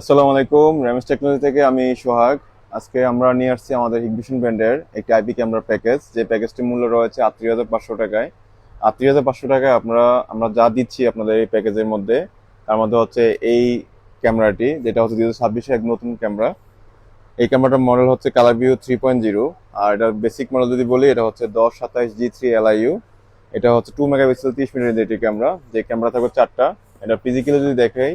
আসসালামু আলাইকুম, রেমিস টেকনোলজি থেকে আমি সোহাগ। আজকে আমরা নিয়ে আসছি আমাদের হিগভিশন ব্র্যান্ডের একটি আইপি ক্যামেরা প্যাকেজ। যে প্যাকেজটির মূল্য রয়েছে 38,500 টাকায়। 38,500 টাকায় আমরা যা দিচ্ছি আপনাদের এই প্যাকেজের মধ্যে, তার মধ্যে হচ্ছে এই ক্যামেরাটি, যেটা হচ্ছে 2026 এক নতুন ক্যামেরা। এই ক্যামেরাটার মডেল হচ্ছে কালার ভিউ 3.0। আর এটার বেসিক মডেল যদি বলি, এটা হচ্ছে 1027G3 LIU। এটা হচ্ছে 2 মেগাপিক্সেল 30 মিনিট একটি ক্যামেরা। যে ক্যামেরা থাকবে চারটা। এটা ফিজিক্যালি যদি দেখাই,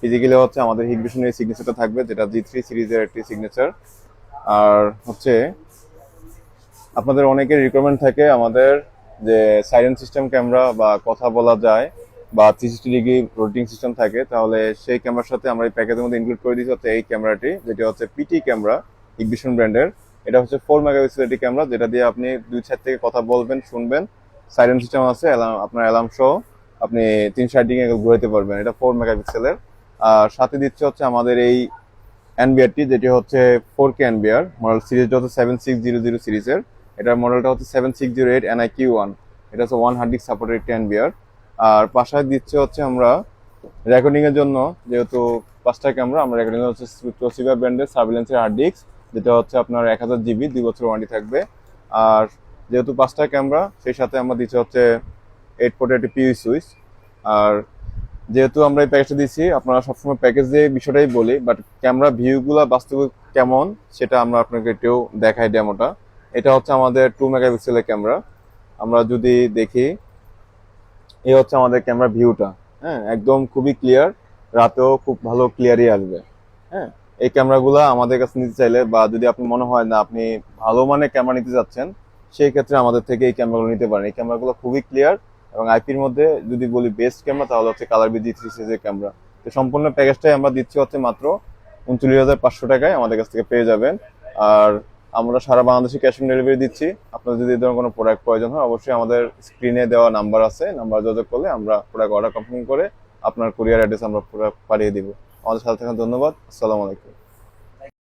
ফিজিক্যালি হচ্ছে আমাদের হিগভিশনের এই সিগনেচারটা থাকবে, যেটা G3 সিরিজের একটি সিগনেচার। আর হচ্ছে আপনাদের অনেকের রিকোয়ারমেন্ট থাকে আমাদের যে সাইলেন্ট সিস্টেম ক্যামেরা বা কথা বলা যায় বা 360 ডিগ্রি রোটেটিং সিস্টেম থাকে, তাহলে সেই ক্যামেরার সাথে আমরা এই প্যাকেজের মধ্যে ইনক্লুড করে দিচ্ছি হচ্ছে এই ক্যামেরাটি, যেটা হচ্ছে পিটি ক্যামেরা, হিগভিশন ব্র্যান্ডের। এটা হচ্ছে 4 মেগাপিক্সেল একটি ক্যামেরা, যেটা দিয়ে আপনি দুই সাইড থেকে কথা বলবেন, শুনবেন। সাইলেন্ট সিস্টেম আছে, আপনার অ্যালার্ম সহ আপনি 360 ডিগ্রি ঘুরাইতে পারবেন। এটা 4 মেগাপিক্সেলের। আর সাথে দিচ্ছে হচ্ছে আমাদের এই এনবিআরটি, যেটি হচ্ছে 4K এনবিআর মডেল। সিরিজটা হচ্ছে 7600 সিরিজের। এটার মডেলটা হচ্ছে 7608 NIQ1। এটা হচ্ছে 1 হার্ড ডিস্ক সাপোর্টেড একটি এনবিআর। আর পাশায় দিচ্ছে হচ্ছে আমরা রেকর্ডিং এর জন্য, যেহেতু পাঁচটা ক্যামেরা, আমরা রেকর্ডিং হচ্ছে তোশিবা ব্র্যান্ডের সার্ভিলেন্সের হার্ড ডিস্ক, যেটা হচ্ছে আপনার 1000 GB, 2 বছর ওয়ারেন্টি থাকবে। আর যেহেতু পাঁচটা ক্যামেরা, সেই সাথে আমরা দিচ্ছি হচ্ছে 8 পোর্টের একটি পিউই সুইচ। আর যেহেতু আমরা এই প্যাকেজটা দিচ্ছি, আপনারা সবসময় প্যাকেজ দিয়ে বিষয়টাই বলি, বাট ক্যামেরা ভিউগুলা বাস্তবে কেমন সেটা আমরা আপনাকে একটু দেখাই ডেমোটা। এটা হচ্ছে আমাদের 2 মেগাপিক্সেলের ক্যামেরা। আমরা যদি দেখি, এই হচ্ছে আমাদের ক্যামেরা ভিউটা। হ্যাঁ, একদম খুবই ক্লিয়ার, রাতেও খুব ভালো ক্লিয়ারই আসবে। হ্যাঁ, এই ক্যামেরাগুলো আমাদের কাছে নিতে চাইলে, বা যদি আপনি মনে হয় না আপনি ভালো মানের ক্যামেরা নিতে যাচ্ছেন, সেই ক্ষেত্রে আমাদের থেকে এই ক্যামেরাগুলো নিতে পারেন। এই ক্যামেরাগুলো খুবই ক্লিয়ার, এবং আইপির মধ্যে যদি বলি বেস্ট ক্যামেরা, তাহলে হচ্ছে কালার বি G3 সিরিজের ক্যামেরা। তো সম্পূর্ণ প্যাকেজটাই আমরা দিচ্ছি হচ্ছে মাত্র 39,500 টাকায় আমাদের কাছ থেকে পেয়ে যাবেন। আর আমরা সারা বাংলাদেশে ক্যাশ অন ডেলিভারি দিচ্ছি। আপনার যদি এই ধরনের কোনো প্রোডাক্ট প্রয়োজন হয়, অবশ্যই আমাদের স্ক্রিনে দেওয়া নাম্বার আছে, নাম্বার যোগাযোগ করলে আমরা প্রোডাক্ট অর্ডার কনফার্ম করে আপনার কুরিয়ার অ্যাড্রেস আমরা প্রোডাক্ট পাঠিয়ে দিব। আমাদের সাথে থাকার ধন্যবাদ। আসসালামু আলাইকুম।